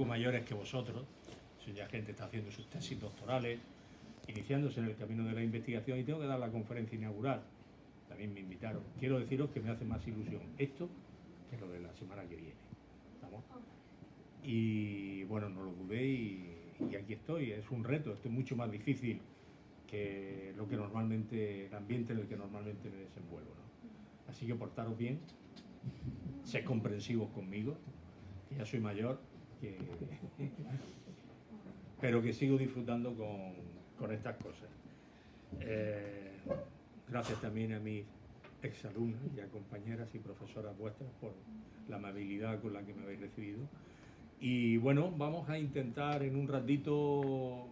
poco mayores que vosotros, son ya gente que está haciendo sus tesis doctorales, iniciándose en el camino de la investigación, y tengo que dar la conferencia inaugural. También me invitaron. Quiero deciros que me hace más ilusión esto que lo de la semana que viene. ¿Estamos? Y bueno, no lo dudé y aquí estoy. Es un reto, esto es mucho más difícil que lo que normalmente, el ambiente en el que normalmente me desenvuelvo, ¿no? Así que portaros bien, sed comprensivos conmigo, que ya soy mayor, pero que sigo disfrutando con estas cosas. Gracias también a mis exalumnas y a compañeras y profesoras vuestras por la amabilidad con la que me habéis recibido. Y bueno, vamos a intentar en un ratito,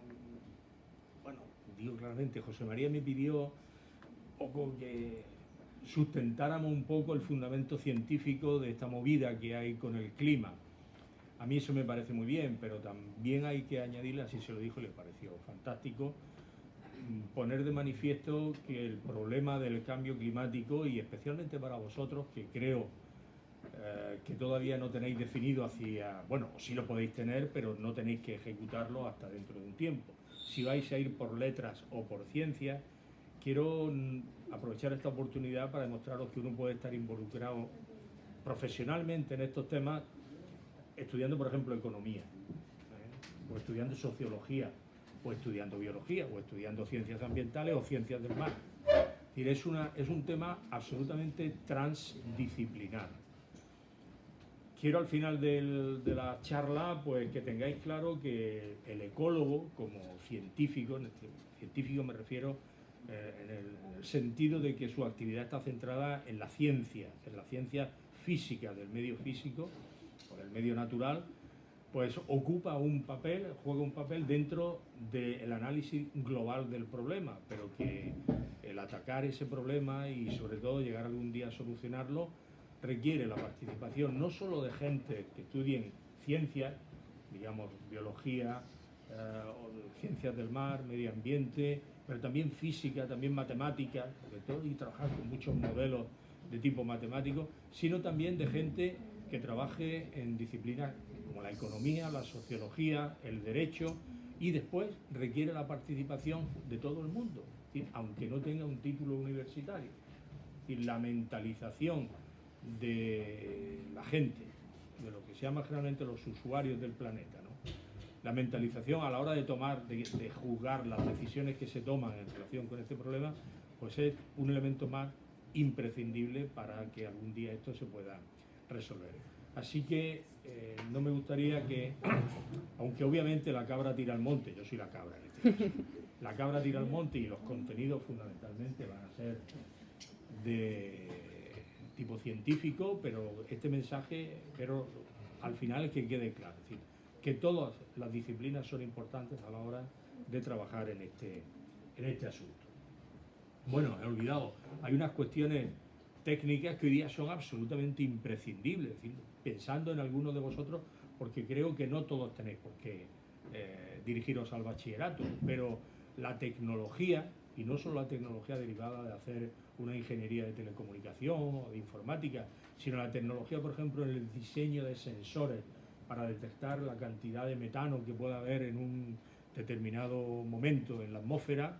bueno, digo claramente, José María me pidió un poco que sustentáramos un poco el fundamento científico de esta movida que hay con el clima. A mí eso me parece muy bien, pero también hay que añadirle, así se lo dijo, le pareció fantástico, poner de manifiesto que el problema del cambio climático, y especialmente para vosotros, que creo que todavía no tenéis definido hacia, bueno, sí lo podéis tener, pero no tenéis que ejecutarlo hasta dentro de un tiempo. Si vais a ir por letras o por ciencia, quiero aprovechar esta oportunidad para demostraros que uno puede estar involucrado profesionalmente en estos temas, estudiando, por ejemplo, economía, o estudiando sociología, o estudiando biología, o estudiando ciencias ambientales o ciencias del mar. Es decir, es un tema absolutamente transdisciplinar. Quiero al final de la charla pues que tengáis claro que el ecólogo como científico, científico me refiero en el sentido de que su actividad está centrada en la ciencia física del medio físico o del medio natural, pues ocupa un papel, juega un papel dentro del análisis global del problema, pero que el atacar ese problema y sobre todo llegar algún día a solucionarlo requiere la participación no solo de gente que estudien ciencias, digamos biología, ciencias del mar, medio ambiente, pero también física, también matemática, sobre todo, y trabajar con muchos modelos de tipo matemático, sino también de gente que trabaje en disciplinas como la economía, la sociología, el derecho, y después requiere la participación de todo el mundo, aunque no tenga un título universitario. Y la mentalización de la gente, de lo que se llama generalmente los usuarios del planeta, ¿no? La mentalización a la hora de tomar, de juzgar las decisiones que se toman en relación con este problema, pues es un elemento más imprescindible para que algún día esto se pueda resolver. Así que no me gustaría que, aunque obviamente la cabra tira al monte, yo soy la cabra en este caso, la cabra tira al monte y los contenidos fundamentalmente van a ser de tipo científico, pero este mensaje, pero al final es que quede claro, es decir, que todas las disciplinas son importantes a la hora de trabajar en este asunto. Bueno, he olvidado, hay unas cuestiones técnicas que hoy día son absolutamente imprescindibles, es decir, pensando en algunos de vosotros, porque creo que no todos tenéis por qué dirigiros al bachillerato, pero la tecnología, y no solo la tecnología derivada de hacer una ingeniería de telecomunicación o de informática, sino la tecnología, por ejemplo, en el diseño de sensores para detectar la cantidad de metano que pueda haber en un determinado momento en la atmósfera,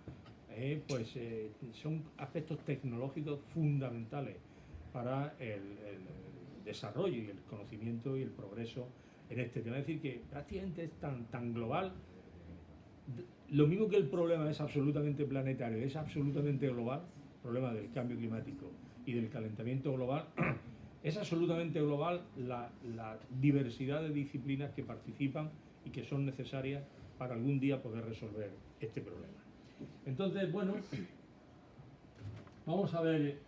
son aspectos tecnológicos fundamentales para el desarrollo y el conocimiento y el progreso en este tema. Es decir, que prácticamente es tan global. Lo mismo que el problema es absolutamente planetario, es absolutamente global, el problema del cambio climático y del calentamiento global, es absolutamente global la diversidad de disciplinas que participan y que son necesarias para algún día poder resolver este problema. Entonces, bueno, vamos a ver,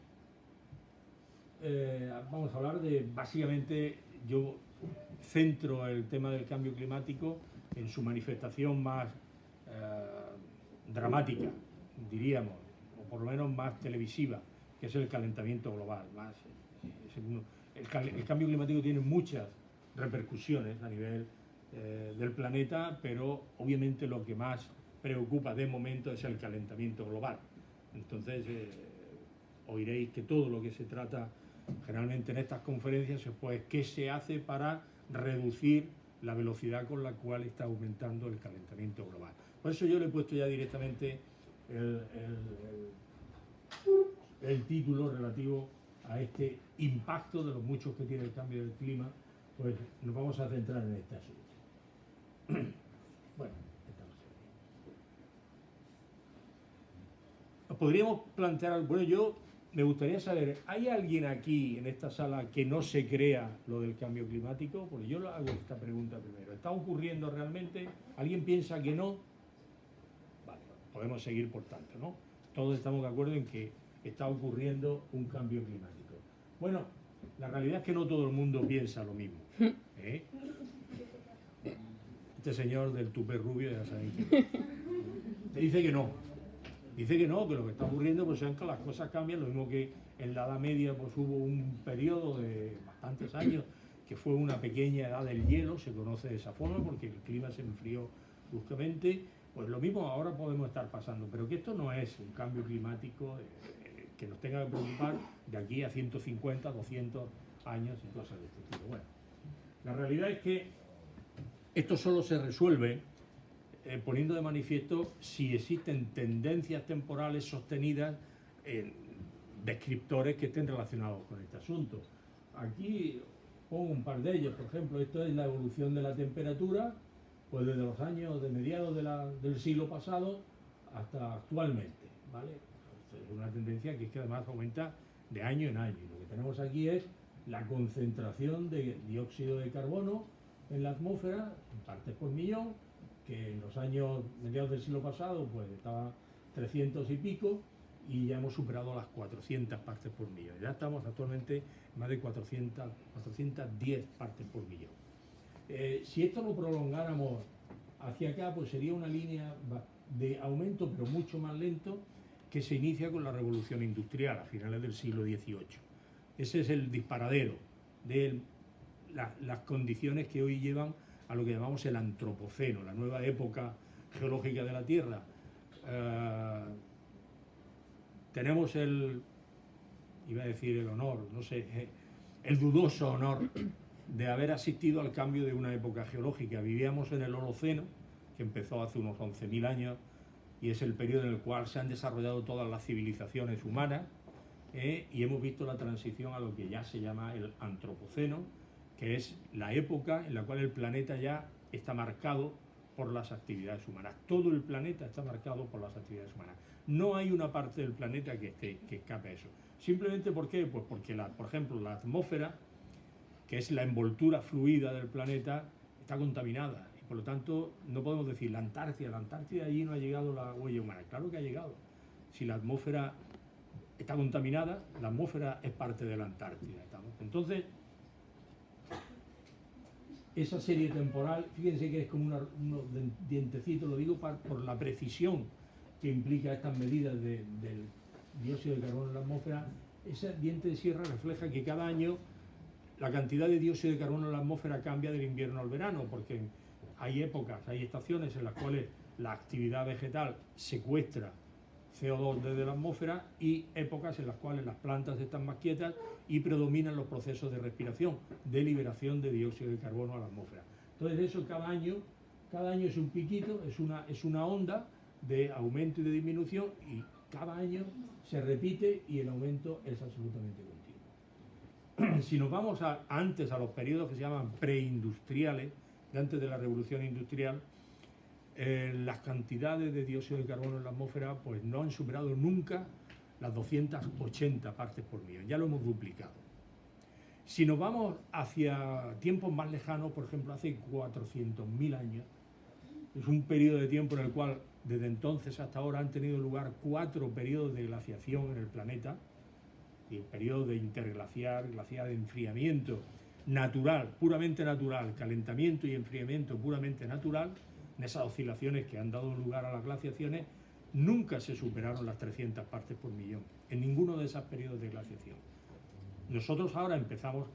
vamos a hablar de, básicamente, yo centro el tema del cambio climático en su manifestación más dramática, diríamos, o por lo menos más televisiva, que es el calentamiento global. El cambio climático tiene muchas repercusiones a nivel del planeta, pero obviamente lo que más preocupa de momento es el calentamiento global. Entonces oiréis que todo lo que se trata generalmente en estas conferencias es pues qué se hace para reducir la velocidad con la cual está aumentando el calentamiento global. Por eso yo le he puesto ya directamente el título relativo a este impacto de los muchos que tiene el cambio del clima. Pues nos vamos a centrar en este asunto. Bueno, podríamos plantear, bueno, yo me gustaría saber, ¿hay alguien aquí en esta sala que no se crea lo del cambio climático? Porque yo hago esta pregunta primero. ¿Está ocurriendo realmente? ¿Alguien piensa que no? Vale, podemos seguir por tanto, ¿no? Todos estamos de acuerdo en que está ocurriendo un cambio climático. Bueno, la realidad es que no todo el mundo piensa lo mismo, ¿eh? Este señor del tupé rubio, ya saben quién es. Dice que no. Dice que no, que lo que está ocurriendo pues es que las cosas cambian, lo mismo que en la Edad Media pues hubo un periodo de bastantes años que fue una pequeña edad del hielo, se conoce de esa forma porque el clima se enfrió bruscamente, pues lo mismo ahora podemos estar pasando, pero que esto no es un cambio climático que nos tenga que preocupar de aquí a 150, 200 años y cosas de este tipo. Bueno, la realidad es que esto solo se resuelve poniendo de manifiesto si existen tendencias temporales sostenidas en descriptores que estén relacionados con este asunto. Aquí pongo un par de ellos, por ejemplo, esto es la evolución de la temperatura, pues desde los años de mediados del siglo pasado hasta actualmente, ¿vale? Es una tendencia que es que además aumenta de año en año. Lo que tenemos aquí es la concentración de dióxido de carbono en la atmósfera, en partes por millón, que en los años mediados del siglo pasado pues estaba 300 y pico y ya hemos superado las 400 partes por millón. Ya estamos actualmente en más de 410 partes por millón. Si esto lo prolongáramos hacia acá, pues sería una línea de aumento, pero mucho más lento, que se inicia con la revolución industrial a finales del siglo XVIII. Ese es el disparadero de las condiciones que hoy llevan a lo que llamamos el antropoceno, la nueva época geológica de la Tierra. Tenemos iba a decir el honor, no sé, el dudoso honor de haber asistido al cambio de una época geológica. Vivíamos en el Holoceno, que empezó hace unos 11.000 años, y es el periodo en el cual se han desarrollado todas las civilizaciones humanas, y hemos visto la transición a lo que ya se llama el Antropoceno, que es la época en la cual el planeta ya está marcado por las actividades humanas. Todo el planeta está marcado por las actividades humanas. No hay una parte del planeta que escape a eso. Simplemente ¿por qué? Pues porque, por ejemplo, la atmósfera, que es la envoltura fluida del planeta, está contaminada. Y por lo tanto, no podemos decir la Antártida allí no ha llegado la huella humana. Claro que ha llegado. Si la atmósfera está contaminada, la atmósfera es parte de la Antártida. Entonces, esa serie temporal, fíjense que es como unos dientecitos, lo digo por la precisión que implica estas medidas del dióxido de carbono en la atmósfera. Ese diente de sierra refleja que cada año la cantidad de dióxido de carbono en la atmósfera cambia del invierno al verano, porque hay épocas, hay estaciones en las cuales la actividad vegetal secuestra CO2 desde la atmósfera y épocas en las cuales las plantas están más quietas y predominan los procesos de respiración, de liberación de dióxido de carbono a la atmósfera. Entonces eso cada año es un piquito, es una onda de aumento y de disminución, y cada año se repite y el aumento es absolutamente continuo. Si nos vamos antes a los periodos que se llaman preindustriales, de antes de la revolución industrial, las cantidades de dióxido de carbono en la atmósfera pues no han superado nunca las 280 partes por millón, ya lo hemos duplicado. Si nos vamos hacia tiempos más lejanos, por ejemplo hace 400.000 años, es un periodo de tiempo en el cual desde entonces hasta ahora han tenido lugar 4 periodos de glaciación en el planeta, y el periodo de interglaciar, glaciar de enfriamiento natural, puramente natural, calentamiento y enfriamiento puramente natural. En esas oscilaciones que han dado lugar a las glaciaciones, nunca se superaron las 300 partes por millón, en ninguno de esos periodos de glaciación. Nosotros ahora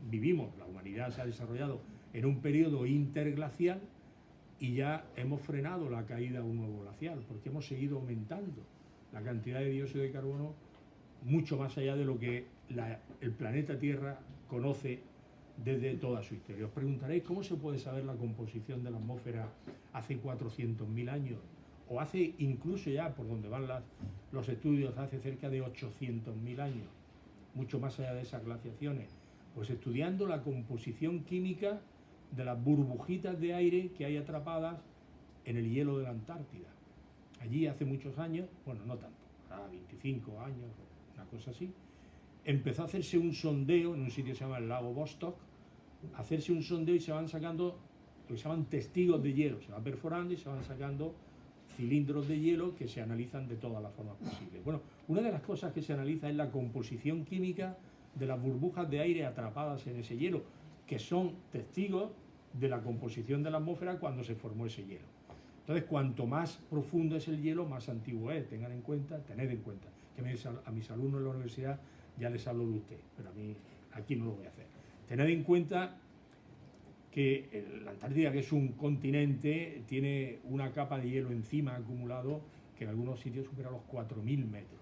vivimos, la humanidad se ha desarrollado en un periodo interglacial y ya hemos frenado la caída a un nuevo glacial, porque hemos seguido aumentando la cantidad de dióxido de carbono mucho más allá de lo que el planeta Tierra conoce desde toda su historia. Os preguntaréis cómo se puede saber la composición de la atmósfera hace 400.000 años, o hace incluso ya, por donde van los estudios, hace cerca de 800.000 años, mucho más allá de esas glaciaciones. Pues estudiando la composición química de las burbujitas de aire que hay atrapadas en el hielo de la Antártida. Allí hace muchos años, bueno, no tanto, a 25 años, una cosa así, empezó a hacerse un sondeo en un sitio que se llama el lago Vostok, hacerse un sondeo y se van sacando lo que se llaman testigos de hielo, se va perforando y se van sacando cilindros de hielo que se analizan de todas las formas posibles. Bueno, una de las cosas que se analiza es la composición química de las burbujas de aire atrapadas en ese hielo, que son testigos de la composición de la atmósfera cuando se formó ese hielo. Entonces, cuanto más profundo es el hielo, más antiguo es. Tened en cuenta, que a mis alumnos en la universidad ya les hablo de usted, pero a mí aquí no lo voy a hacer. Tened en cuenta que la Antártida, que es un continente, tiene una capa de hielo encima acumulado que en algunos sitios supera los 4.000 metros.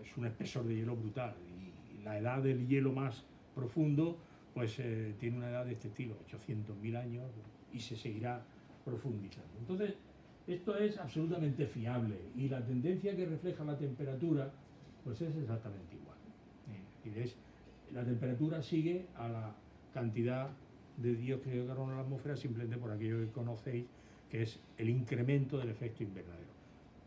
Es un espesor de hielo brutal, y la edad del hielo más profundo pues tiene una edad de este estilo, 800.000 años, y se seguirá profundizando. Entonces, esto es absolutamente fiable, y la tendencia que refleja la temperatura pues es exactamente igual. La temperatura sigue a la cantidad de dióxido de carbono en la atmósfera, simplemente por aquello que conocéis, que es el incremento del efecto invernadero.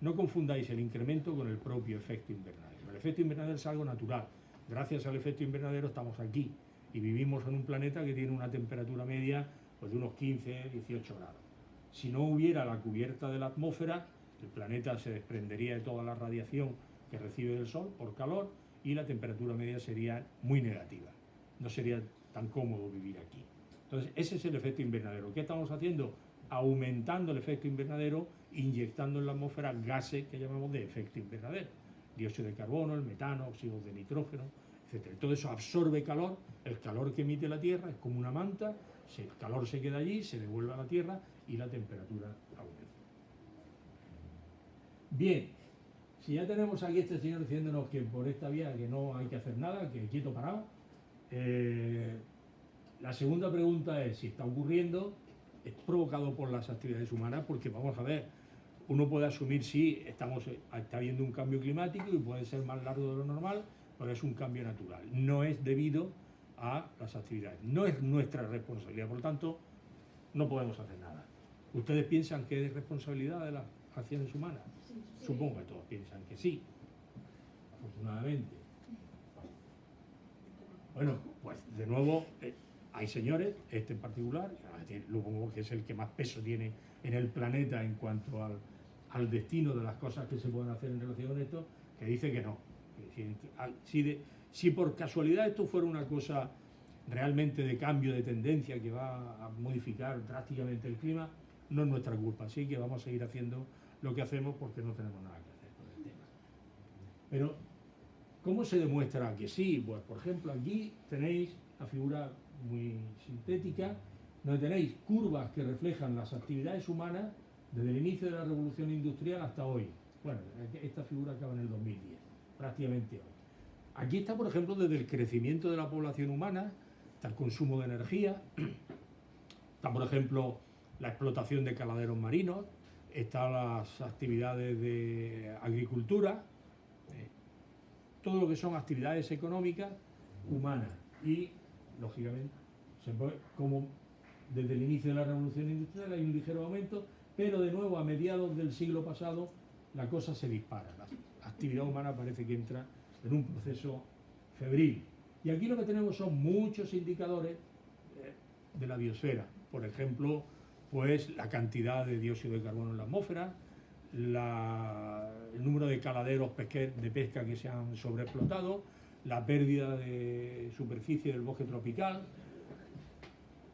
No confundáis el incremento con el propio efecto invernadero. El efecto invernadero es algo natural. Gracias al efecto invernadero estamos aquí y vivimos en un planeta que tiene una temperatura media pues, de unos 15, 18 grados. Si no hubiera la cubierta de la atmósfera, el planeta se desprendería de toda la radiación que recibe del Sol por calor, y la temperatura media sería muy negativa. No sería tan cómodo vivir aquí. Entonces, ese es el efecto invernadero. ¿Qué estamos haciendo? Aumentando el efecto invernadero, inyectando en la atmósfera gases que llamamos de efecto invernadero. Dióxido de carbono, el metano, óxidos de nitrógeno, etc. Todo eso absorbe calor. El calor que emite la Tierra es como una manta, el calor se queda allí, se devuelve a la Tierra y la temperatura aumenta. Bien, si ya tenemos aquí a este señor diciéndonos que por esta vía que no hay que hacer nada, que quieto parado, la segunda pregunta es si está ocurriendo, es provocado por las actividades humanas, porque vamos a ver, uno puede asumir si está habiendo un cambio climático y puede ser más largo de lo normal, pero es un cambio natural, no es debido a las actividades, no es nuestra responsabilidad, por lo tanto no podemos hacer nada. ¿Ustedes piensan que es responsabilidad de las acciones humanas? Sí. Supongo que todos piensan que sí, afortunadamente. Bueno, pues de nuevo hay señores, este en particular, supongo que es el que más peso tiene en el planeta en cuanto al destino de las cosas que se pueden hacer en relación con esto, que dice que no. Si por casualidad esto fuera una cosa realmente de cambio de tendencia que va a modificar drásticamente el clima, no es nuestra culpa, así que vamos a seguir haciendo lo que hacemos porque no tenemos nada que hacer con el tema. Pero, ¿cómo se demuestra que sí? Pues, por ejemplo, aquí tenéis la figura muy sintética, donde tenéis curvas que reflejan las actividades humanas desde el inicio de la revolución industrial hasta hoy. Bueno, esta figura acaba en el 2010, prácticamente hoy. Aquí está, por ejemplo, desde el crecimiento de la población humana, está el consumo de energía, está, por ejemplo, la explotación de caladeros marinos, están las actividades de agricultura, todo lo que son actividades económicas humanas, y, lógicamente, como desde el inicio de la revolución industrial hay un ligero aumento, pero de nuevo a mediados del siglo pasado la cosa se dispara, la actividad humana parece que entra en un proceso febril. Y aquí lo que tenemos son muchos indicadores de la biosfera, por ejemplo, pues la cantidad de dióxido de carbono en la atmósfera, el número de caladeros de pesca que se han sobreexplotado, la pérdida de superficie del bosque tropical,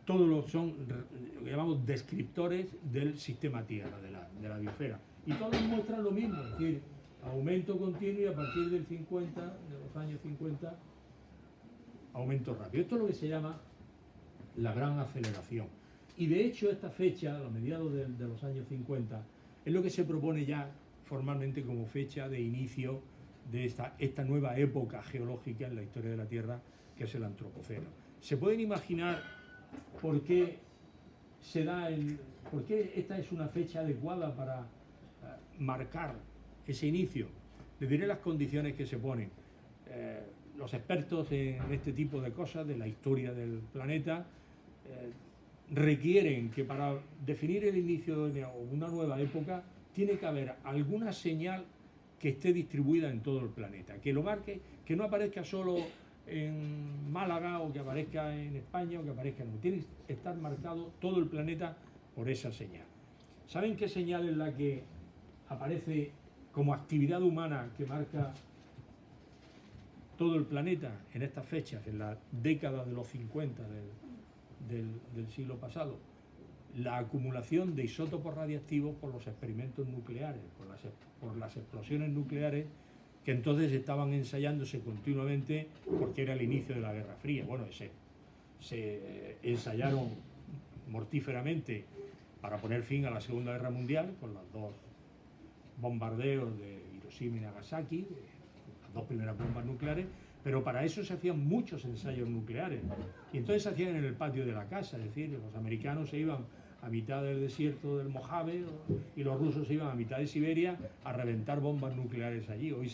todos lo son lo que llamamos descriptores del sistema Tierra, de la biosfera. Y todos muestran lo mismo, es decir, aumento continuo, y a partir del 50, de los años 50, aumento rápido. Esto es lo que se llama la gran aceleración. Y de hecho esta fecha, a mediados de los años 50, es lo que se propone ya formalmente como fecha de inicio de esta nueva época geológica en la historia de la Tierra, que es el antropoceno. ¿Se pueden imaginar por qué por qué esta es una fecha adecuada para marcar ese inicio? Les diré las condiciones que se ponen. Los expertos en este tipo de cosas, de la historia del planeta, requieren que para definir el inicio de una nueva época tiene que haber alguna señal que esté distribuida en todo el planeta, que lo marque, que no aparezca solo en Málaga o que aparezca en España o que aparezca en... Tiene que estar marcado todo el planeta por esa señal. ¿Saben qué señal es la que aparece como actividad humana que marca todo el planeta en estas fechas, en la década de los 50 del siglo pasado? La acumulación de isótopos radiactivos por los experimentos nucleares, por las explosiones nucleares que entonces estaban ensayándose continuamente porque era el inicio de la Guerra Fría. Bueno, se ensayaron mortíferamente para poner fin a la Segunda Guerra Mundial con los dos bombardeos de Hiroshima y Nagasaki, las dos primeras bombas nucleares, pero para eso se hacían muchos ensayos nucleares y entonces se hacían en el patio de la casa, es decir, los americanos se iban a mitad del desierto del Mojave y los rusos se iban a mitad de Siberia a reventar bombas nucleares allí. Hoy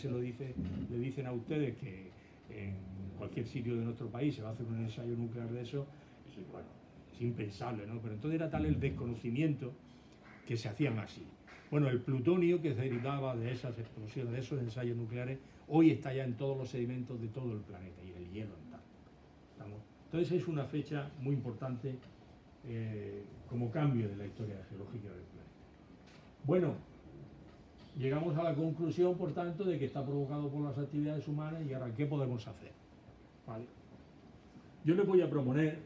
le dicen a ustedes que en cualquier sitio de nuestro país se va a hacer un ensayo nuclear de eso y bueno, es impensable, ¿no? Pero entonces era tal el desconocimiento que se hacían así. Bueno, el plutonio que se derivaba de esas explosiones, de esos ensayos nucleares, hoy está ya en todos los sedimentos de todo el planeta y en el hielo antártico. Entonces es una fecha muy importante como cambio de la historia geológica del planeta. Bueno, llegamos a la conclusión, por tanto, de que está provocado por las actividades humanas y ahora, ¿qué podemos hacer? ¿Vale? Yo les voy a proponer,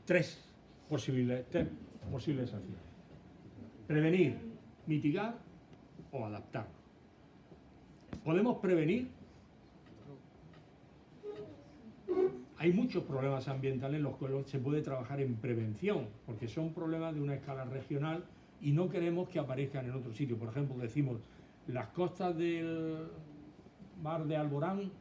tres posibles acciones: prevenir, mitigar o adaptarnos. ¿Podemos prevenir? Hay muchos problemas ambientales en los cuales se puede trabajar en prevención, porque son problemas de una escala regional y no queremos que aparezcan en otro sitio. Por ejemplo, decimos, las costas del mar de Alborán,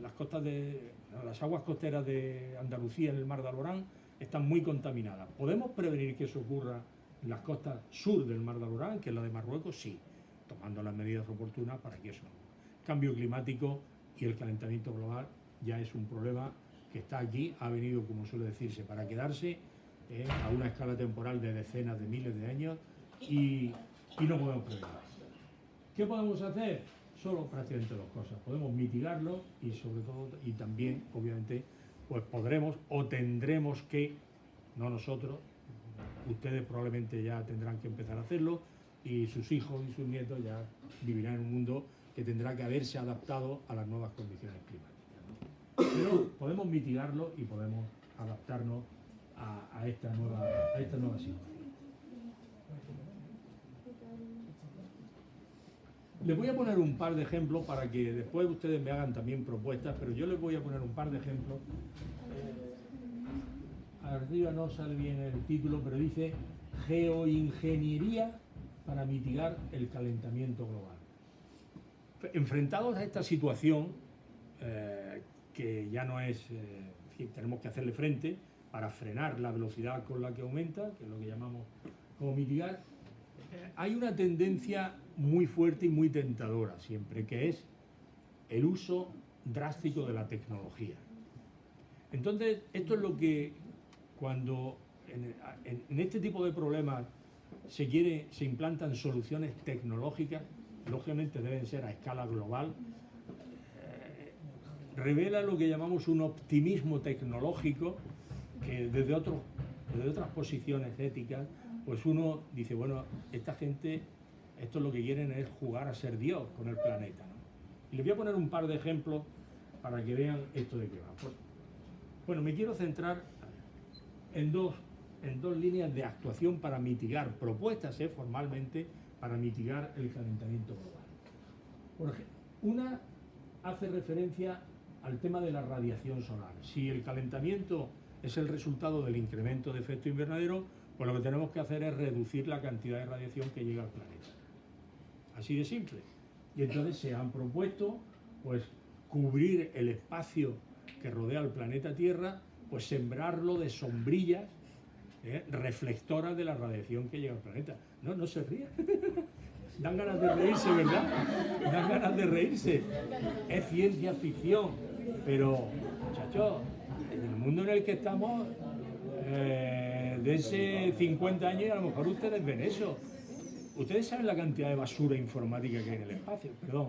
las aguas costeras de Andalucía en el mar de Alborán están muy contaminadas. ¿Podemos prevenir que eso ocurra en las costas sur del mar de Alborán, que es la de Marruecos? Sí, tomando las medidas oportunas para que eso no ocurra. Cambio climático y el calentamiento global ya es un problema que está aquí, ha venido, como suele decirse, para quedarse a una escala temporal de decenas de miles de años y no podemos prevenirlo. ¿Qué podemos hacer? Solo prácticamente dos cosas. Podemos mitigarlo y sobre todo, y también, obviamente, pues podremos o tendremos que, no nosotros, ustedes probablemente ya tendrán que empezar a hacerlo y sus hijos y sus nietos ya vivirán en un mundo que tendrá que haberse adaptado a las nuevas condiciones climáticas. Pero podemos mitigarlo y podemos adaptarnos a esta nueva situación. Les voy a poner un par de ejemplos para que después ustedes me hagan también propuestas, pero yo les voy a poner un par de ejemplos. Arriba no sale bien el título, pero dice geoingeniería para mitigar el calentamiento global. Enfrentados a esta situación, que ya no es, tenemos que hacerle frente para frenar la velocidad con la que aumenta, que es lo que llamamos como mitigar, hay una tendencia muy fuerte y muy tentadora siempre, que es el uso drástico de la tecnología. Entonces, esto es lo que cuando en este tipo de problemas se implantan soluciones tecnológicas, lógicamente deben ser a escala global, revela lo que llamamos un optimismo tecnológico que desde otras posiciones éticas, pues uno dice, bueno, esta gente, esto lo que quieren es jugar a ser Dios con el planeta, ¿no? Y les voy a poner un par de ejemplos para que vean esto de qué va. Pues, bueno, me quiero centrar en dos líneas de actuación para mitigar, propuestas formalmente, para mitigar el calentamiento global. Por ejemplo, una hace referencia al tema de la radiación solar. Si el calentamiento es el resultado del incremento de efecto invernadero, pues lo que tenemos que hacer es reducir la cantidad de radiación que llega al planeta. Así de simple. y entonces se han propuesto pues cubrir el espacio que rodea al planeta Tierra, pues sembrarlo de sombrillas reflectoras de la radiación que llega al planeta. No se ríe. Dan ganas de reírse, ¿verdad? Dan ganas de reírse. Es ciencia ficción, pero, muchachos, en el mundo en el que estamos, de ese 50 años, a lo mejor ustedes ven eso. Ustedes saben la cantidad de basura informática que hay en el espacio, perdón,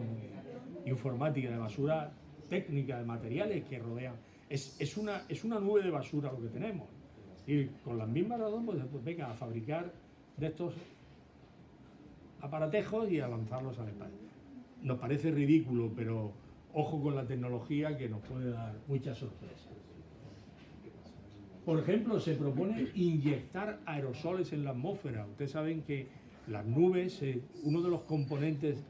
informática, de basura técnica, de materiales que rodean. Es una nube de basura lo que tenemos. Y con las mismas razones, pues venga, a fabricar de estos aparatejos y a lanzarlos al espacio. Nos parece ridículo, pero ojo con la tecnología, que nos puede dar muchas sorpresas. Por ejemplo, se propone inyectar aerosoles en la atmósfera. Ustedes saben que las nubes, uno de los componentes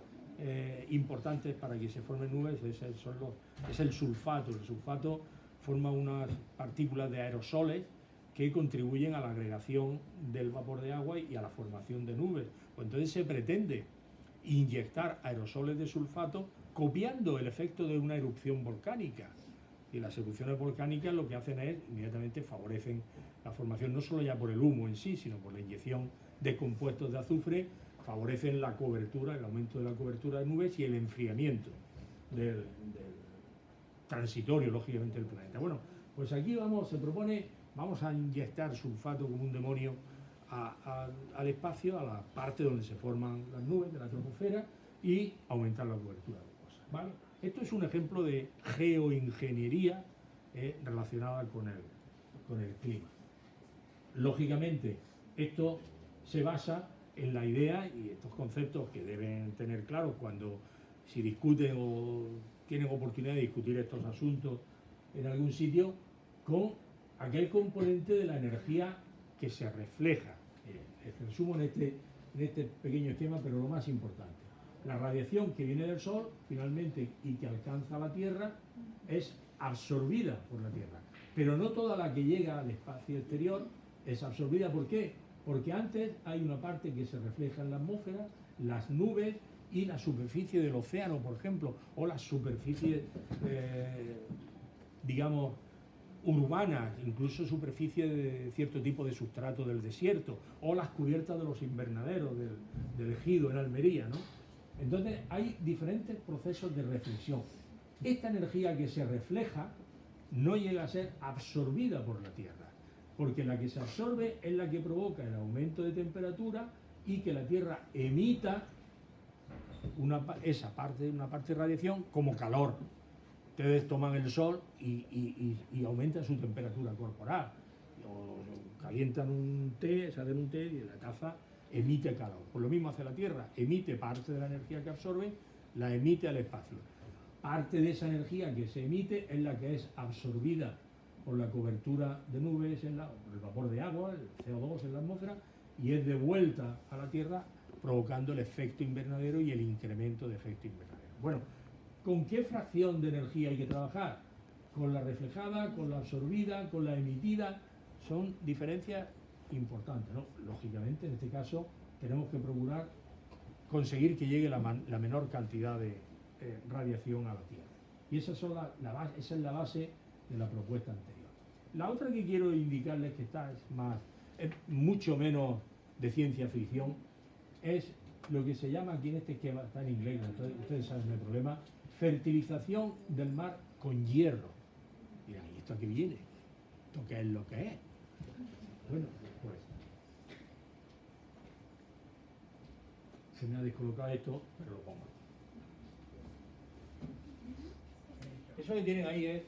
importantes para que se formen nubes es el sulfato. El sulfato forma unas partículas de aerosoles que contribuyen a la agregación del vapor de agua y a la formación de nubes. Pues entonces se pretende inyectar aerosoles de sulfato copiando el efecto de una erupción volcánica. Y las erupciones volcánicas lo que hacen es, inmediatamente favorecen la formación, no solo ya por el humo en sí, sino por la inyección de compuestos de azufre, favorecen la cobertura, el aumento de la cobertura de nubes y el enfriamiento del transitorio, lógicamente, del planeta. Bueno, pues aquí vamos a inyectar sulfato como un demonio al espacio, a la parte donde se forman las nubes de la troposfera, y aumentar la cobertura de cosas, ¿vale? Esto es un ejemplo de geoingeniería relacionada con el clima. Lógicamente, esto se basa en la idea y estos conceptos que deben tener claros cuando si discuten o tienen oportunidad de discutir estos asuntos en algún sitio, con aquel componente de la energía que se refleja. Resumo en este pequeño esquema, pero lo más importante. La radiación que viene del Sol, finalmente, y que alcanza la Tierra, es absorbida por la Tierra. Pero no toda la que llega al espacio exterior es absorbida. ¿Por qué? Porque antes hay una parte que se refleja en la atmósfera, las nubes y la superficie del océano, por ejemplo, o las superficies, digamos, urbanas, incluso superficie de cierto tipo de sustrato del desierto, o las cubiertas de los invernaderos del ejido en Almería, ¿no? Entonces hay diferentes procesos de reflexión. Esta energía que se refleja no llega a ser absorbida por la Tierra, porque la que se absorbe es la que provoca el aumento de temperatura y que la Tierra emita una parte de radiación como calor. Ustedes toman el sol y aumentan su temperatura corporal, o calientan un té, se hacen un té y la taza emite calor. Pues lo mismo hace la Tierra, emite parte de la energía que absorbe, la emite al espacio. Parte de esa energía que se emite es la que es absorbida por la cobertura de nubes, por el vapor de agua, el CO2 en la atmósfera, y es devuelta a la Tierra, provocando el efecto invernadero y el incremento de efecto invernadero. Bueno, ¿con qué fracción de energía hay que trabajar? ¿Con la reflejada, con la absorbida, con la emitida? Son diferencias importantes, ¿no? Lógicamente, en este caso, tenemos que procurar conseguir que llegue la menor cantidad de radiación a la Tierra. Y esa es la base de la propuesta anterior. La otra que quiero indicarles, que es mucho menos de ciencia ficción, es lo que se llama aquí en este esquema, está en inglés, entonces ustedes saben el problema, fertilización del mar con hierro. Dirán, ¿y esto a qué viene? ¿Esto qué es lo que es? Bueno, pues se me ha descolocado esto, pero lo pongo. Eso que tienen ahí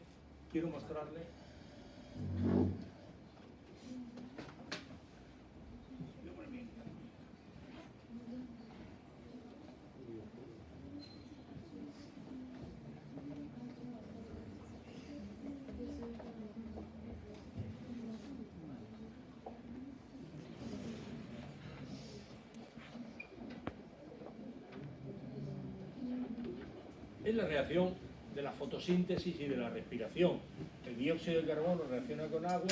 quiero mostrarles es la reacción de la fotosíntesis y de la respiración. El dióxido de carbono reacciona con agua,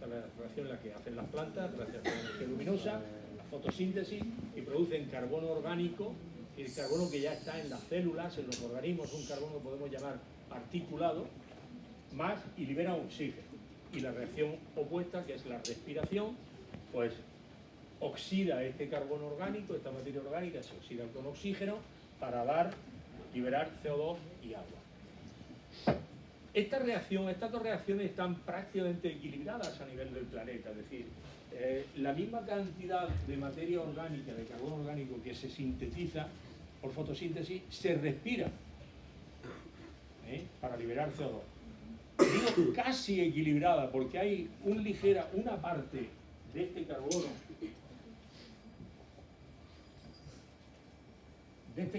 la reacción en la que hacen las plantas, gracias a la energía luminosa, la fotosíntesis, y producen carbono orgánico el carbono que ya está en las células, en los organismos, un carbono que podemos llamar articulado, más y libera oxígeno. Y la reacción opuesta, que es la respiración, pues oxida este carbono orgánico, esta materia orgánica se oxida con oxígeno para liberar CO2 y agua. Estas dos reacciones están prácticamente equilibradas a nivel del planeta, es decir, la misma cantidad de materia orgánica, de carbono orgánico que se sintetiza por fotosíntesis, se respira para liberar CO2. Digo casi equilibrada porque hay una parte de este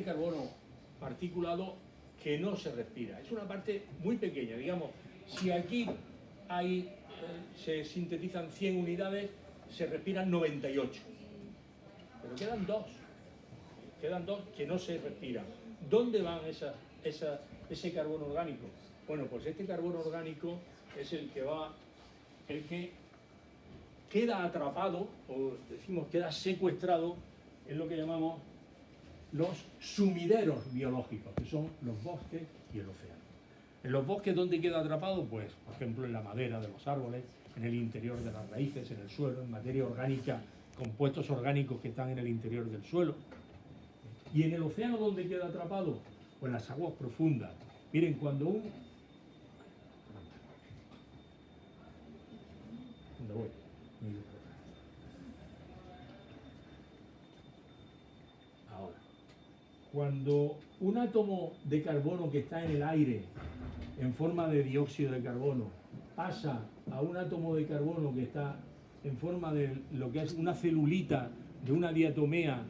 carbono particulado que no se respira. Es una parte muy pequeña, digamos, si aquí se sintetizan 100 unidades, se respiran 98. Pero quedan dos que no se respiran. ¿Dónde van ese carbono orgánico? Bueno, pues este carbono orgánico es el que queda atrapado, o decimos queda secuestrado, en lo que llamamos los sumideros biológicos, que son los bosques y el océano. En los bosques, ¿dónde queda atrapado? Pues, por ejemplo, en la madera de los árboles, en el interior de las raíces, en el suelo, en materia orgánica, compuestos orgánicos que están en el interior del suelo. ¿Y en el océano dónde queda atrapado? Pues en las aguas profundas. Miren, cuando ¿Dónde voy? Ahora. Cuando un átomo de carbono que está en el aire, en forma de dióxido de carbono, pasa a un átomo de carbono que está en forma de lo que es una celulita de una diatomea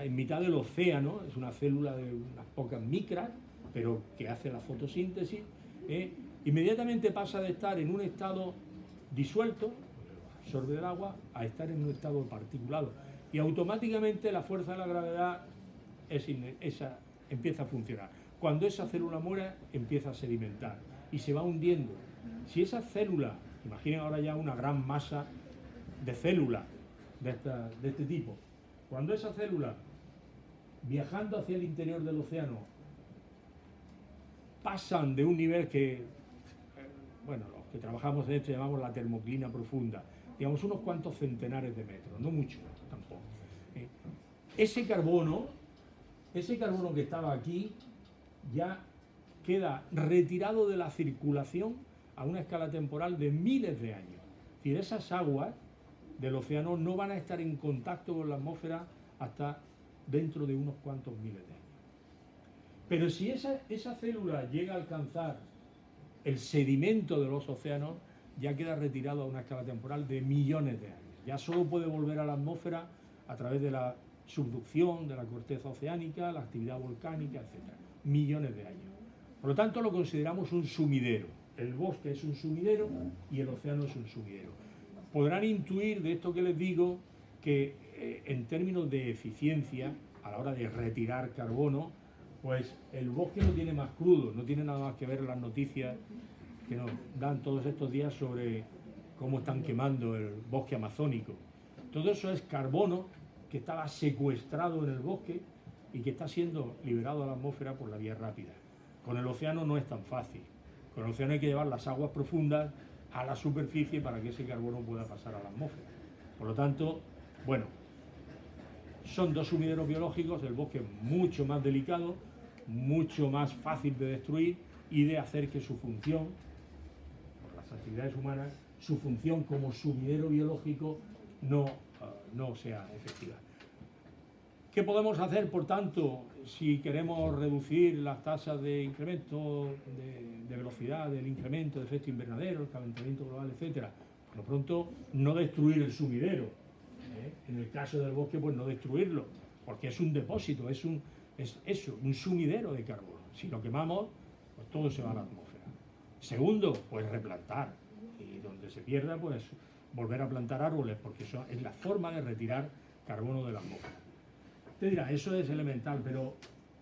en mitad del océano, es una célula de unas pocas micras, pero que hace la fotosíntesis, inmediatamente pasa de estar en un estado disuelto, absorbe el agua, a estar en un estado particulado. Y automáticamente la fuerza de la gravedad empieza a funcionar. Cuando esa célula muere, empieza a sedimentar y se va hundiendo. Si esa célula, imaginen ahora ya una gran masa de células de este tipo, cuando esa célula, viajando hacia el interior del océano, pasan de un nivel que, bueno, los que trabajamos en esto llamamos la termoclina profunda, digamos unos cuantos centenares de metros, no mucho tampoco. Ese carbono que estaba aquí ya queda retirado de la circulación a una escala temporal de miles de años. Es decir, esas aguas del océano no van a estar en contacto con la atmósfera hasta dentro de unos cuantos miles de años. Pero si esa célula llega a alcanzar el sedimento de los océanos, ya queda retirado a una escala temporal de millones de años. Ya solo puede volver a la atmósfera a través de la subducción de la corteza oceánica, la actividad volcánica, etc. Millones de años. Por lo tanto, lo consideramos un sumidero. El bosque es un sumidero y el océano es un sumidero. Podrán intuir de esto que les digo que en términos de eficiencia, a la hora de retirar carbono, pues el bosque no tiene más crudo, no tiene nada más que ver las noticias que nos dan todos estos días sobre cómo están quemando el bosque amazónico. Todo eso es carbono que estaba secuestrado en el bosque y que está siendo liberado a la atmósfera por la vía rápida. Con el océano no es tan fácil. Con el océano hay que llevar las aguas profundas a la superficie para que ese carbono pueda pasar a la atmósfera. Por lo tanto, bueno, son dos sumideros biológicos, el bosque es mucho más delicado, mucho más fácil de destruir y de hacer que su función, por las actividades humanas, su función como sumidero biológico no sea efectiva. ¿Qué podemos hacer, por tanto, si queremos reducir las tasas de incremento de velocidad, del incremento de efecto invernadero, el calentamiento global, etcétera? Por lo pronto, no destruir el sumidero. En el caso del bosque, pues no destruirlo, porque es un depósito, es un sumidero de carbono. Si lo quemamos, pues todo se va a la atmósfera. Segundo, pues replantar. Y donde se pierda, pues volver a plantar árboles, porque eso es la forma de retirar carbono de la atmósfera. Te dirá, eso es elemental, pero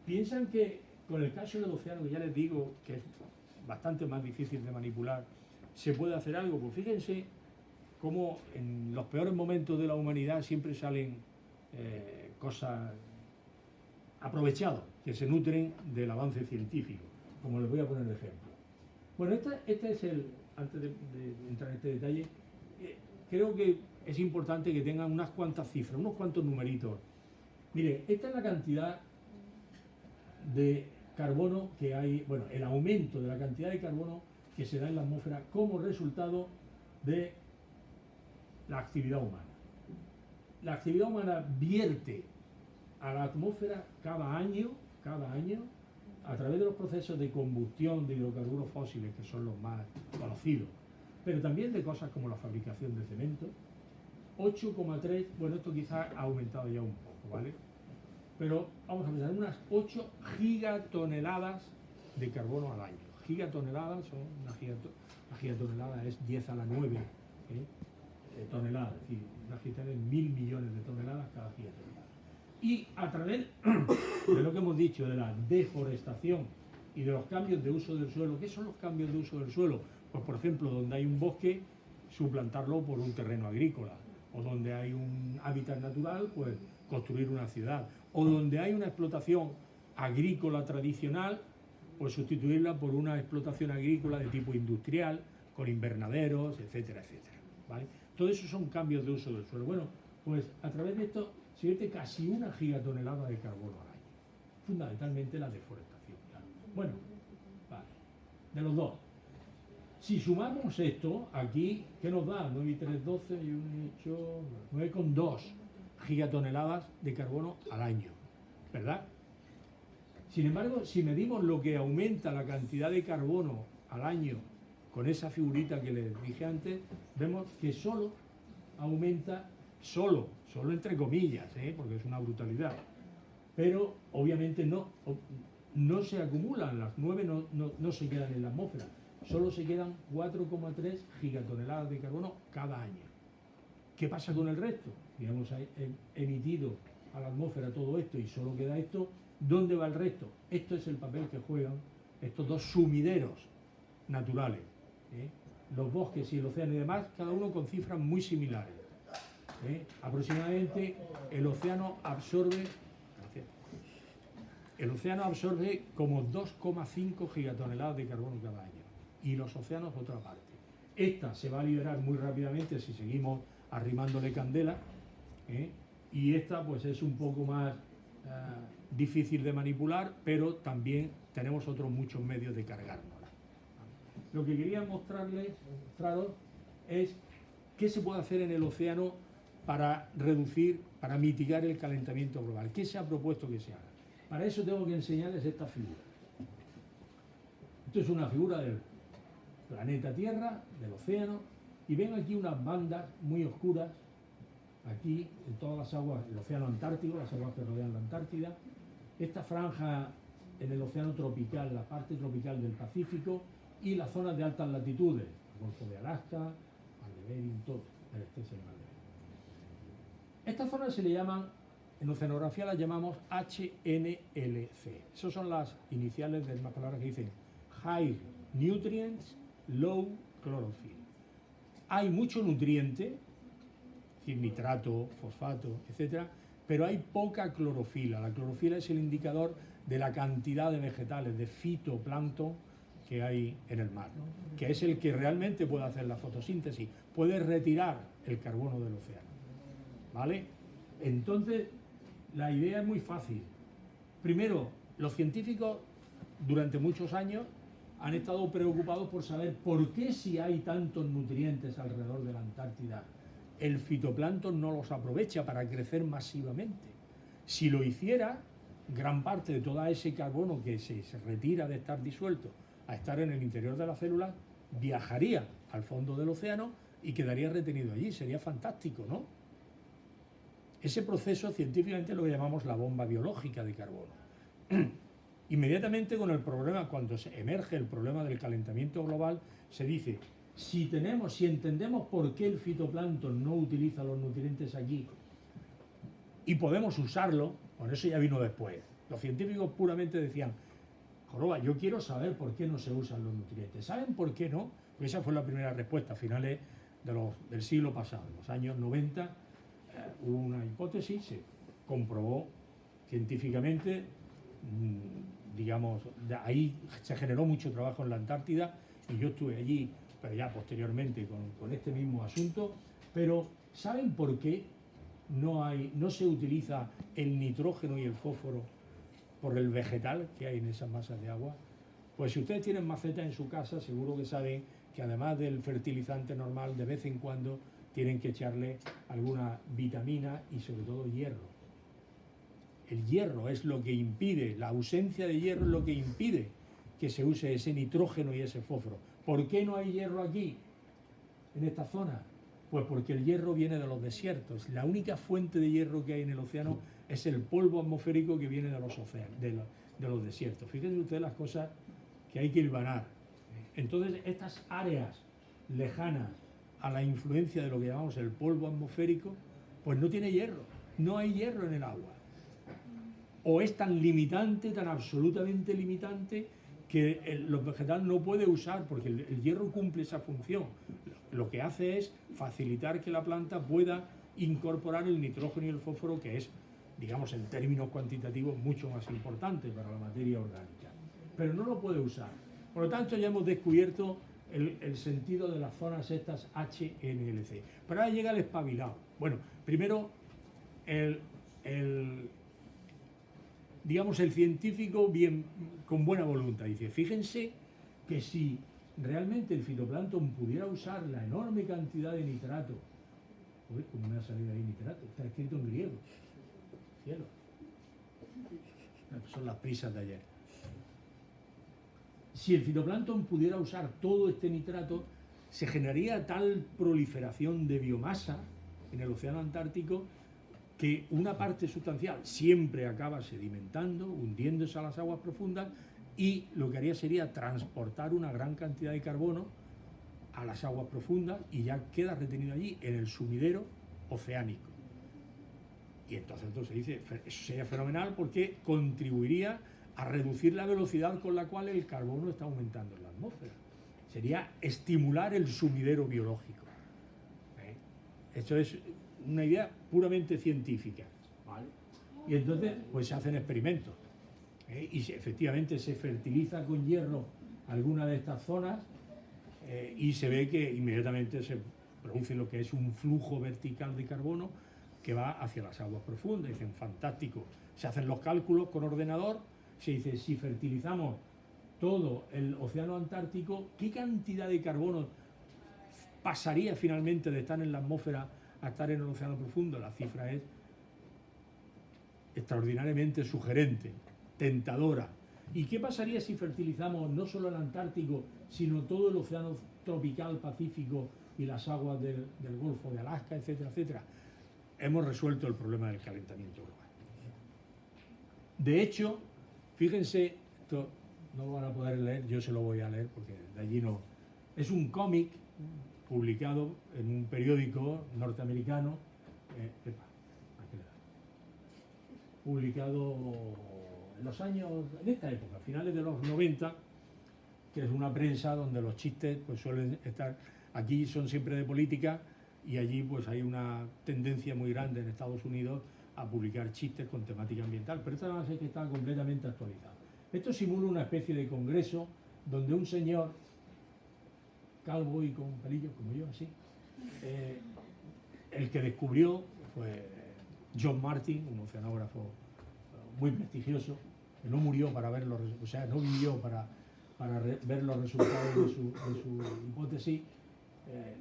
piensan que con el caso del océano, que ya les digo que es bastante más difícil de manipular, ¿se puede hacer algo? Pues fíjense cómo en los peores momentos de la humanidad siempre salen cosas aprovechados, que se nutren del avance científico, como les voy a poner de ejemplo. Bueno, este es el, antes de entrar en este detalle, creo que es importante que tengan unas cuantas cifras, unos cuantos numeritos. Mire, esta es la cantidad de carbono que hay, bueno, el aumento de la cantidad de carbono que se da en la atmósfera como resultado de la actividad humana. La actividad humana vierte a la atmósfera cada año, a través de los procesos de combustión de hidrocarburos fósiles, que son los más conocidos, pero también de cosas como la fabricación de cemento, 8,3, bueno, esto quizás ha aumentado ya un poco, ¿vale? Pero vamos a pensar, unas 8 gigatoneladas de carbono al año. Gigatoneladas son una gigatonelada es 10 a la 9 toneladas, es decir, una gigatonelada es 1.000 millones de toneladas cada gigatonelada. Y a través de lo que hemos dicho, de la deforestación y de los cambios de uso del suelo, ¿qué son los cambios de uso del suelo? Pues por ejemplo, donde hay un bosque, suplantarlo por un terreno agrícola, o donde hay un hábitat natural, pues construir una ciudad, o donde hay una explotación agrícola tradicional, pues sustituirla por una explotación agrícola de tipo industrial, con invernaderos, etcétera, etcétera, ¿vale? Todo eso son cambios de uso del suelo. Bueno, pues a través de esto se vierte casi una gigatonelada de carbono al año, fundamentalmente la deforestación, claro. Bueno, vale, de los dos. Si sumamos esto, aquí, ¿qué nos da? 9 y 3, 12, y 1 y 8, 9,2 gigatoneladas de carbono al año, ¿verdad? Sin embargo, si medimos lo que aumenta la cantidad de carbono al año con esa figurita que les dije antes, vemos que solo aumenta, solo entre comillas, porque es una brutalidad, pero obviamente no se acumulan, las 9 no se quedan en la atmósfera, solo se quedan 4,3 gigatoneladas de carbono cada año. ¿Qué pasa con el resto? Digamos, emitido a la atmósfera todo esto y solo queda esto. ¿Dónde va el resto? Esto es el papel que juegan estos dos sumideros naturales, los bosques y el océano y demás, cada uno con cifras muy similares. Aproximadamente el océano absorbe como 2,5 gigatoneladas de carbono cada año, y los océanos otra parte. Esta se va a liberar muy rápidamente si seguimos arrimándole candela, y esta pues es un poco más difícil de manipular, pero también tenemos otros muchos medios de cargárnosla. Lo que quería mostraros es qué se puede hacer en el océano para reducir, para mitigar el calentamiento global. ¿Qué se ha propuesto que se haga? Para eso tengo que enseñarles esta figura. Esto es una figura del planeta Tierra, del océano, y ven aquí unas bandas muy oscuras, aquí en todas las aguas, el océano Antártico, las aguas que rodean la Antártida, esta franja en el océano tropical, la parte tropical del Pacífico, y las zonas de altas latitudes, el Golfo de Alaska, Mar de Bering, todo, el exceso de Mar de Bering. Estas zonas se le llaman, en oceanografía las llamamos HNLC. Esas son las iniciales de una palabra que dicen High Nutrients, Low Chlorophyll. Hay mucho nutriente, es decir, nitrato, fosfato, etcétera, pero hay poca clorofila. La clorofila es el indicador de la cantidad de vegetales, de fitoplancton que hay en el mar, que es el que realmente puede hacer la fotosíntesis, puede retirar el carbono del océano, ¿vale? Entonces, la idea es muy fácil. Primero, los científicos durante muchos años han estado preocupados por saber por qué, si hay tantos nutrientes alrededor de la Antártida, el fitoplancton no los aprovecha para crecer masivamente. Si lo hiciera, gran parte de todo ese carbono que se retira de estar disuelto a estar en el interior de las células viajaría al fondo del océano y quedaría retenido allí. Sería fantástico, ¿no? Ese proceso científicamente lo llamamos la bomba biológica de carbono. Inmediatamente con el problema, cuando se emerge el problema del calentamiento global, se dice, si entendemos por qué el fitoplancton no utiliza los nutrientes aquí y podemos usarlo, bueno, eso ya vino después. Los científicos puramente decían, joroba, yo quiero saber por qué no se usan los nutrientes. ¿Saben por qué no? Pues esa fue la primera respuesta a finales del siglo pasado. En los años 90 hubo una hipótesis, se comprobó científicamente, digamos, ahí se generó mucho trabajo en la Antártida y yo estuve allí, pero ya posteriormente con este mismo asunto. Pero ¿saben por qué no se utiliza el nitrógeno y el fósforo por el vegetal que hay en esas masas de agua? Pues si ustedes tienen macetas en su casa, seguro que saben que además del fertilizante normal, de vez en cuando tienen que echarle alguna vitamina y sobre todo hierro. El hierro es lo que impide, la ausencia de hierro es lo que impide que se use ese nitrógeno y ese fósforo. ¿Por qué no hay hierro aquí, en esta zona? Pues porque el hierro viene de los desiertos. La única fuente de hierro que hay en el océano es el polvo atmosférico que viene de los océanos, de los desiertos. Fíjense ustedes las cosas que hay que hilvanar. Entonces, estas áreas lejanas a la influencia de lo que llamamos el polvo atmosférico, pues no tiene hierro, no hay hierro en el agua. O es tan limitante, tan absolutamente limitante, que los vegetales no puede usar, porque el hierro cumple esa función. Lo que hace es facilitar que la planta pueda incorporar el nitrógeno y el fósforo, que es, digamos, en términos cuantitativos, mucho más importante para la materia orgánica. Pero no lo puede usar. Por lo tanto, ya hemos descubierto el sentido de las zonas estas HNLC. Pero ahora llega el espabilado. Bueno, primero, digamos, el científico bien, con buena voluntad dice, fíjense que si realmente el fitoplancton pudiera usar la enorme cantidad de nitrato, uy, ¿cómo me ha salido ahí nitrato? Está escrito en griego, cielo, son las prisas de ayer. Si el fitoplancton pudiera usar todo este nitrato, se generaría tal proliferación de biomasa en el océano Antártico que una parte sustancial siempre acaba sedimentando, hundiéndose a las aguas profundas, y lo que haría sería transportar una gran cantidad de carbono a las aguas profundas y ya queda retenido allí en el sumidero oceánico. Y entonces se dice, eso sería fenomenal porque contribuiría a reducir la velocidad con la cual el carbono está aumentando en la atmósfera. Sería estimular el sumidero biológico. Esto es una idea puramente científica, ¿vale? Y entonces pues se hacen experimentos, y efectivamente se fertiliza con hierro alguna de estas zonas, y se ve que inmediatamente se produce lo que es un flujo vertical de carbono que va hacia las aguas profundas. Dicen, fantástico. Se hacen los cálculos con ordenador, se dice, si fertilizamos todo el océano Antártico, ¿qué cantidad de carbono pasaría finalmente de estar en la atmósfera a estar en el océano profundo? La cifra es extraordinariamente sugerente, tentadora. ¿Y qué pasaría si fertilizamos no solo el Antártico, sino todo el océano tropical, Pacífico y las aguas del Golfo de Alaska, etcétera, etcétera? Hemos resuelto el problema del calentamiento global. De hecho, fíjense, esto no lo van a poder leer, yo se lo voy a leer porque de allí no. Es un cómic publicado en un periódico norteamericano, publicado en los años, en esta época, a finales de los 90, que es una prensa donde los chistes pues suelen estar, aquí son siempre de política y allí pues hay una tendencia muy grande en Estados Unidos a publicar chistes con temática ambiental, pero esta además es que está completamente actualizado. Esto simula una especie de congreso donde un señor calvo y con pelillos como yo, así, el que descubrió fue John Martin, un oceanógrafo muy prestigioso, que no murió para ver o sea, no vivió para ver los resultados de su hipótesis.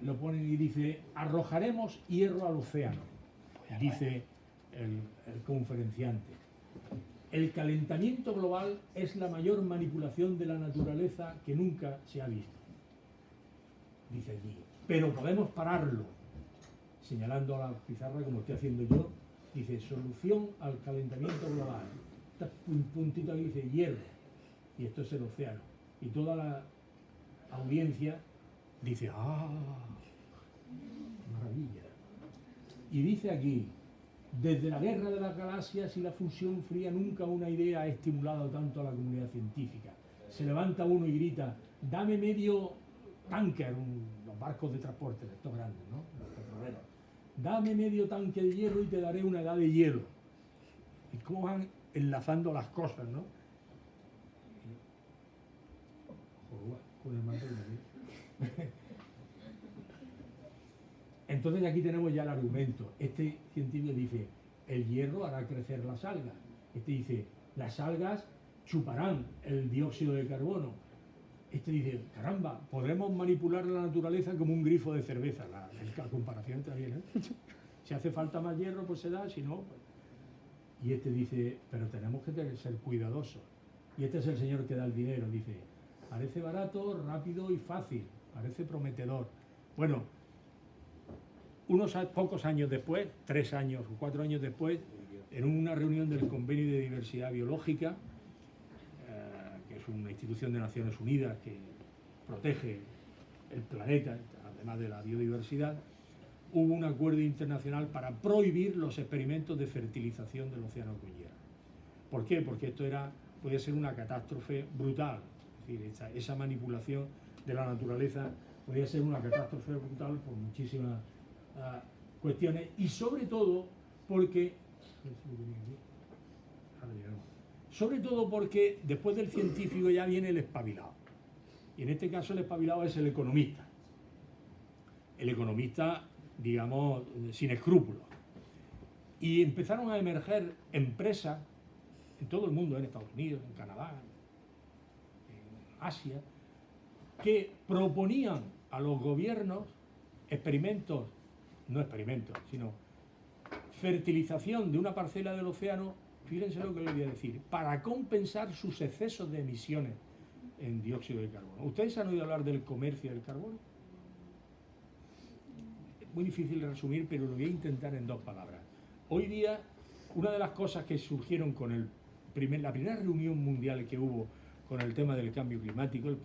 Lo ponen y dice, arrojaremos hierro al océano, dice el conferenciante. El calentamiento global es la mayor manipulación de la naturaleza que nunca se ha visto, dice allí, pero podemos pararlo, señalando a la pizarra como estoy haciendo yo. Dice, solución al calentamiento global. Está un puntito aquí, dice hierro, y esto es el océano. Y toda la audiencia dice, ¡ah! Maravilla. Y dice aquí, desde la guerra de las galaxias y la fusión fría, nunca una idea ha estimulado tanto a la comunidad científica. Se levanta uno y grita, dame medio tanker, los barcos de transporte, de estos grandes, ¿no? Los petroleros. Dame medio tanque de hierro y te daré una edad de hielo. ¿Y cómo van enlazando las cosas, ¿no? Con el mando de Entonces aquí tenemos ya el argumento. Este científico dice, el hierro hará crecer las algas. Este dice, las algas chuparán el dióxido de carbono. Este dice, caramba, podremos manipular la naturaleza como un grifo de cerveza. La comparación está bien, ¿eh? Si hace falta más hierro, pues se da, si no... Pues... Y este dice, pero tenemos que ser cuidadosos. Y este es el señor que da el dinero, dice, parece barato, rápido y fácil, parece prometedor. Bueno, unos pocos años después, 3 años o 4 años después, en una reunión del Convenio de Diversidad Biológica, que es una institución de Naciones Unidas que protege el planeta, además de la biodiversidad, hubo un acuerdo internacional para prohibir los experimentos de fertilización del océano con hierro. ¿Por qué? Porque esto podía ser una catástrofe brutal. Es decir, esa manipulación de la naturaleza podía ser una catástrofe brutal por muchísimas cuestiones, y sobre todo porque después del científico ya viene el espabilado, y en este caso el espabilado es el economista, digamos, sin escrúpulos, y empezaron a emerger empresas en todo el mundo, en Estados Unidos, en Canadá, en Asia, que proponían a los gobiernos sino fertilización de una parcela del océano, fíjense lo que les voy a decir, para compensar sus excesos de emisiones en dióxido de carbono. ¿Ustedes han oído hablar del comercio del carbono? Es muy difícil de resumir, pero lo voy a intentar en 2 palabras. Hoy día, una de las cosas que surgieron con la primera reunión mundial que hubo con el tema del cambio climático, a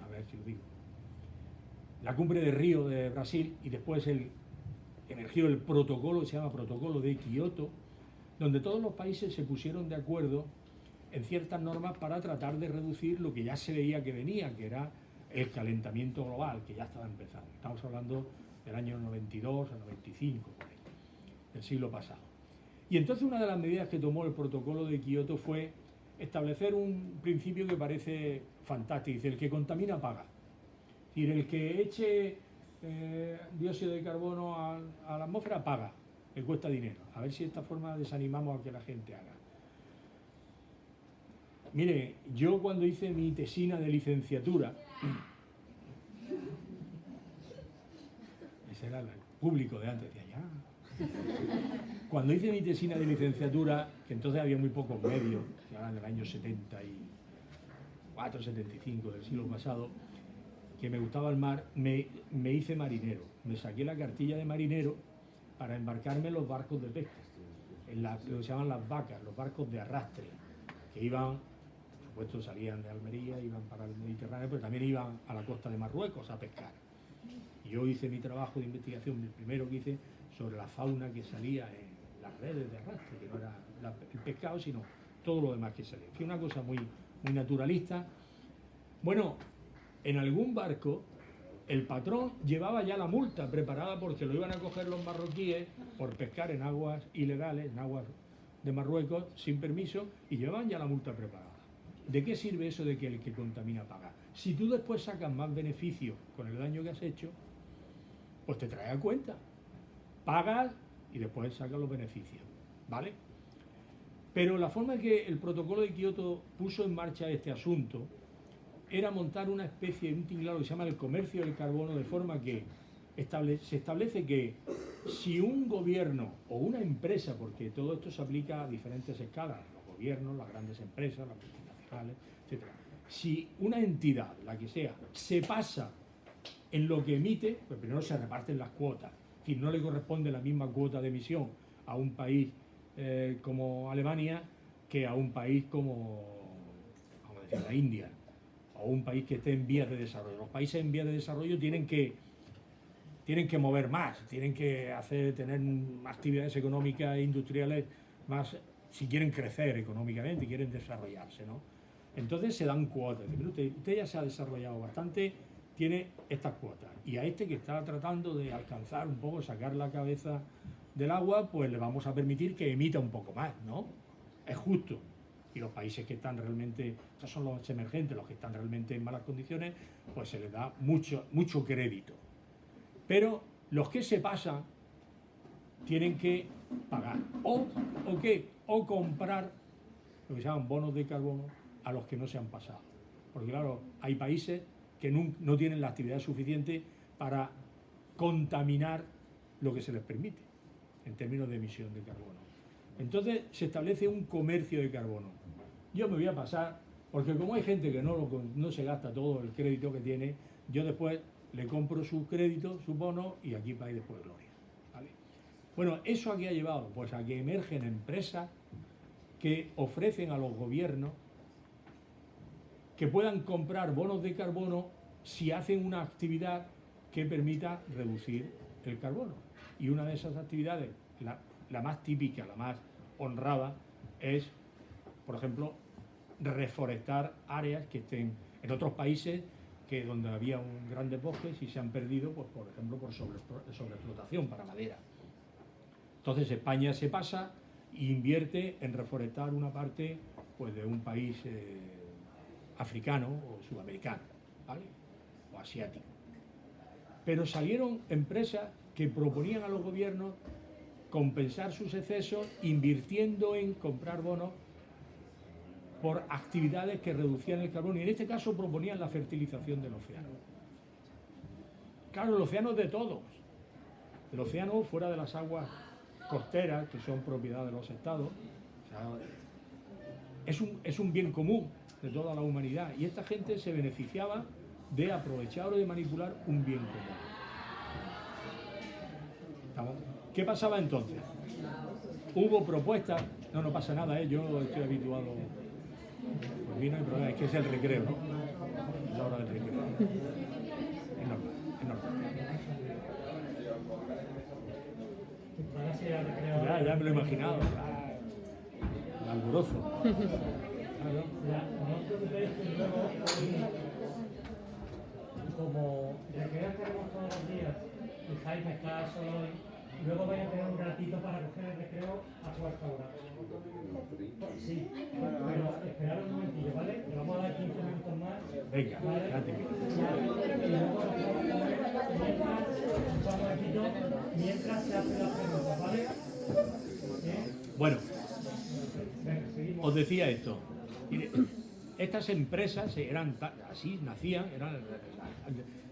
ver si lo digo, la cumbre de Río de Brasil, y después emergió el protocolo que se llama Protocolo de Kioto, donde todos los países se pusieron de acuerdo en ciertas normas para tratar de reducir lo que ya se veía que venía, que era el calentamiento global, que ya estaba empezando. Estamos hablando del año 92 a 95, por ahí, del siglo pasado. Y entonces una de las medidas que tomó el Protocolo de Kioto fue establecer un principio que parece fantástico. Dice, el que contamina paga. Es decir, el que eche dióxido de carbono a la atmósfera paga, le cuesta dinero. A ver si de esta forma desanimamos a que la gente haga. Mire, yo cuando hice mi tesina de licenciatura, ese era el público de antes, decía ya. Cuando hice mi tesina de licenciatura, que entonces había muy pocos medios, que eran del año 74, 75 del siglo pasado, que me gustaba el mar, me hice marinero. Me saqué la cartilla de marinero para embarcarme en los barcos de pesca, en lo que se llaman las vacas, los barcos de arrastre, que iban, por supuesto salían de Almería, iban para el Mediterráneo, pero también iban a la costa de Marruecos a pescar. Y yo hice mi trabajo de investigación, el primero que hice, sobre la fauna que salía en las redes de arrastre, que no era el pescado, sino todo lo demás que salía. Fue una cosa muy naturalista. Bueno, en algún barco el patrón llevaba ya la multa preparada porque lo iban a coger los marroquíes por pescar en aguas ilegales, en aguas de Marruecos, sin permiso, y llevaban ya la multa preparada. ¿De qué sirve eso de que el que contamina paga? Si tú después sacas más beneficio con el daño que has hecho, pues te trae a cuenta. Pagas y después sacas los beneficios, ¿vale? Pero la forma en que el protocolo de Kioto puso en marcha este asunto era montar una especie de un tinglado que se llama el comercio del carbono, de forma que se establece que si un gobierno o una empresa, porque todo esto se aplica a diferentes escalas, los gobiernos, las grandes empresas, las multinacionales, etc. Si una entidad, la que sea, se pasa en lo que emite, pues primero se reparten las cuotas. Es decir, no le corresponde la misma cuota de emisión a un país como Alemania que a un país como, vamos a decir, la India, o un país que esté en vías de desarrollo. Los países en vías de desarrollo tienen que mover más, tienen que tener actividades económicas e industriales más, si quieren crecer económicamente y quieren desarrollarse, ¿no? Entonces se dan cuotas. Usted ya se ha desarrollado bastante, tiene estas cuotas. Y a este que está tratando de alcanzar un poco, sacar la cabeza del agua, pues le vamos a permitir que emita un poco más, ¿no? Es justo. Y los países que están realmente, estos son los emergentes, los que están realmente en malas condiciones, pues se les da mucho crédito. Pero los que se pasan tienen que pagar. ¿O qué? O comprar lo que se llaman bonos de carbono a los que no se han pasado. Porque claro, hay países que no tienen la actividad suficiente para contaminar lo que se les permite en términos de emisión de carbono. Entonces se establece un comercio de carbono. Yo me voy a pasar, porque como hay gente que no se gasta todo el crédito que tiene, yo después le compro sus créditos, sus bonos, y aquí va a ir después gloria, ¿vale? Bueno, ¿eso a qué ha llevado? Pues a que emergen empresas que ofrecen a los gobiernos que puedan comprar bonos de carbono si hacen una actividad que permita reducir el carbono. Y una de esas actividades, la más típica, la más honrada, es, por ejemplo, reforestar áreas que estén en otros países que donde había grandes bosques y se han perdido, pues, por ejemplo, por sobreexplotación para madera. Entonces España se pasa e invierte en reforestar una parte, pues, de un país africano o sudamericano, ¿vale? O asiático. Pero salieron empresas que proponían a los gobiernos compensar sus excesos invirtiendo en comprar bonos por actividades que reducían el carbono, y en este caso proponían la fertilización del océano. Claro, el océano es de todos. El océano, fuera de las aguas costeras, que son propiedad de los estados, o sea, es un bien común de toda la humanidad, y esta gente se beneficiaba de aprovechar o de manipular un bien común. ¿Qué pasaba entonces? Hubo propuestas, no pasa nada, yo estoy habituado, pues vino el problema, es que es el recreo, ¿no? Es la hora del recreo. Es normal. Ya me lo he imaginado, el alborozo. Como recreo tenemos todos los días y Jaime está solo hoy, luego voy a tener un ratito para coger el recreo a cuarta hora. Sí, pero esperad un momentillo, ¿vale? Le vamos a dar 15 minutos más. Venga, ¿vale? ya te pido. Y luego mientras se hace la pregunta, ¿vale? Bueno, Venga, seguimos. os decía esto. Mire, estas empresas eran así, nacían,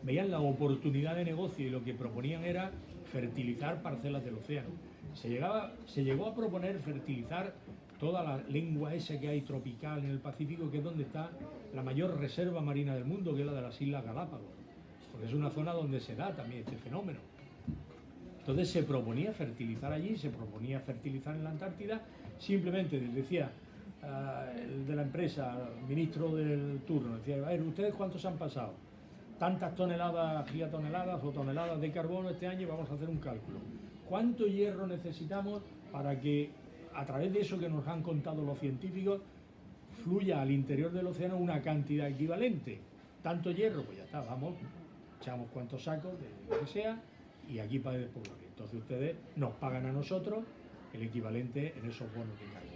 veían la oportunidad de negocio y lo que proponían era fertilizar parcelas del océano. Se llegó a proponer fertilizar toda la lengua esa que hay tropical en el Pacífico, que es donde está la mayor reserva marina del mundo, que es la de las Islas Galápagos, porque es una zona donde se da también este fenómeno. Entonces se proponía fertilizar allí, se proponía fertilizar en la Antártida, simplemente decía el de la empresa, el ministro del turno, decía, a ver, ¿ustedes cuántos han pasado? Tantas toneladas, gigatoneladas o toneladas de carbono este año, y vamos a hacer un cálculo. ¿Cuánto hierro necesitamos para que, a través de eso que nos han contado los científicos, fluya al interior del océano una cantidad equivalente? Tanto hierro, pues ya está, vamos, echamos cuantos sacos de lo que sea, y aquí para después. Entonces ustedes nos pagan a nosotros el equivalente en esos bonos de carbono.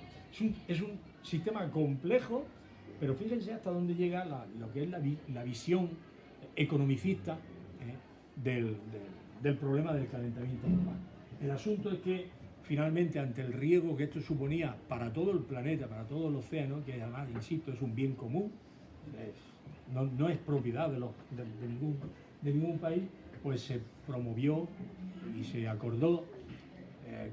Es un sistema complejo, pero fíjense hasta dónde llega lo que es la visión economicista del problema del calentamiento global. El asunto es que finalmente, ante el riesgo que esto suponía para todo el planeta, para todo el océano, que además, insisto, es un bien común, no es propiedad de ningún país, pues se promovió y se acordó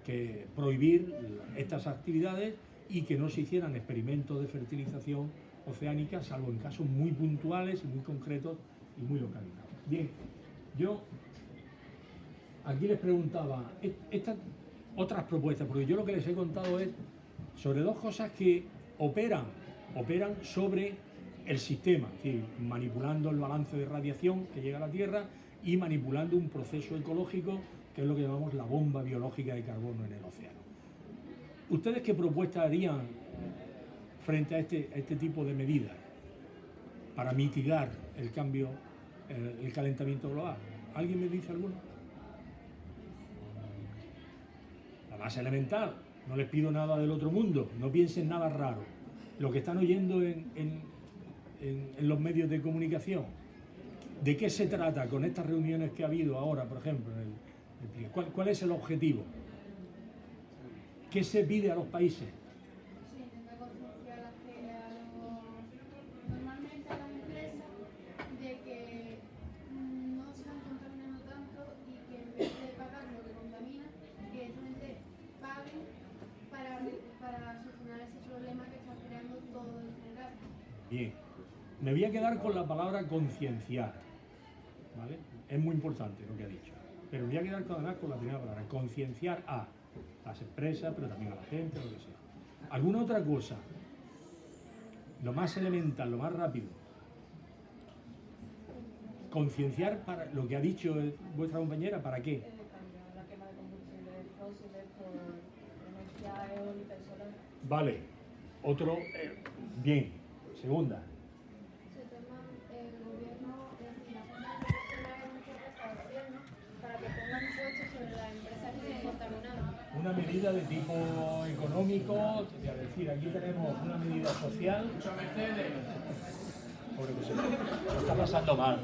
que prohibir estas actividades y que no se hicieran experimentos de fertilización oceánica, salvo en casos muy puntuales y muy concretos y muy localizados. Bien, yo aquí les preguntaba estas otras propuestas, porque yo lo que les he contado es sobre dos cosas que operan sobre el sistema, es decir, manipulando el balance de radiación que llega a la Tierra y manipulando un proceso ecológico que es lo que llamamos la bomba biológica de carbono en el océano. ¿Ustedes qué propuestas harían frente a este tipo de medidas para mitigar el cambio, el calentamiento global? ¿Alguien me dice alguno? la más elemental. No les pido nada del otro mundo, no piensen nada raro. Lo que están oyendo en los medios de comunicación. ¿De qué se trata con estas reuniones que ha habido ahora, por ejemplo? ¿Cuál es el objetivo? ¿Qué se pide a los países? Sí, intentar concienciar normalmente a las empresas de que no se están contaminando tanto y que en vez de pagar lo que contamina, que directamente paguen para solucionar ese problema que está creando todo en general. Bien, me voy a quedar con la palabra concienciar, ¿vale? Es muy importante lo que ha dicho, pero me voy a quedar además con la primera palabra, concienciar a las empresas, pero también a la gente, lo que sea. ¿Alguna otra cosa? Lo más elemental, lo más rápido. Concienciar para lo que ha dicho vuestra compañera, ¿para qué? Cambiar la quema de combustibles fósiles por energía eólica y solar. Vale, otro, bien, segunda. Se toman el gobierno, la Junta de Protección muchas veces al gobierno para que pongan impuestos sobre las empresas que contaminaban. Una medida de tipo económico, es decir, aquí tenemos una medida social. Pobre que se lo está pasando mal.